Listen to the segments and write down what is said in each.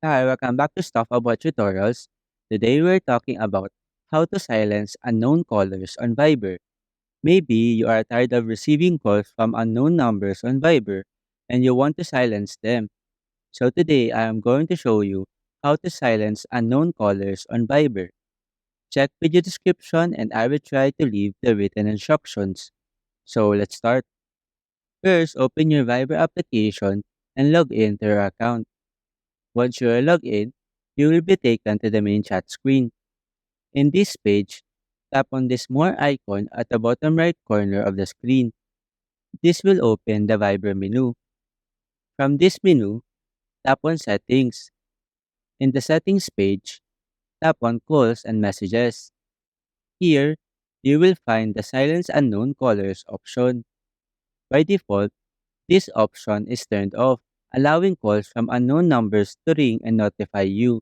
Hi, welcome back to Stuff About Tutorials. Today we're talking about how to silence unknown callers on Viber. Maybe you are tired of receiving calls from unknown numbers on Viber and you want to silence them. So today I am going to show you how to silence unknown callers on Viber. Check video description and I will try to leave the written instructions. So let's start. First, open your Viber application and log in to your account. Once you are logged in, you will be taken to the main chat screen. In this page, tap on this more icon at the bottom right corner of the screen. This will open the Viber menu. From this menu, tap on Settings. In the Settings page, tap on Calls and Messages. Here, you will find the Silence Unknown Callers option. By default, this option is turned off, allowing calls from unknown numbers to ring and notify you.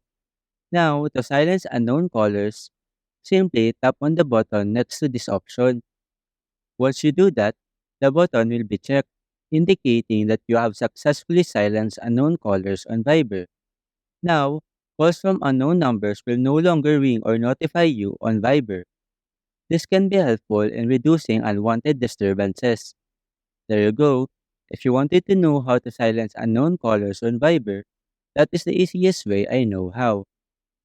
Now, to silence unknown callers, simply tap on the button next to this option. Once you do that, the button will be checked, indicating that you have successfully silenced unknown callers on Viber. Now, calls from unknown numbers will no longer ring or notify you on Viber. This can be helpful in reducing unwanted disturbances. There you go. If you wanted to know how to silence unknown callers on Viber, that is the easiest way I know how.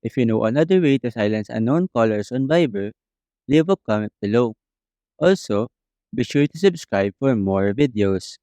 If you know another way to silence unknown callers on Viber, leave a comment below. Also, be sure to subscribe for more videos.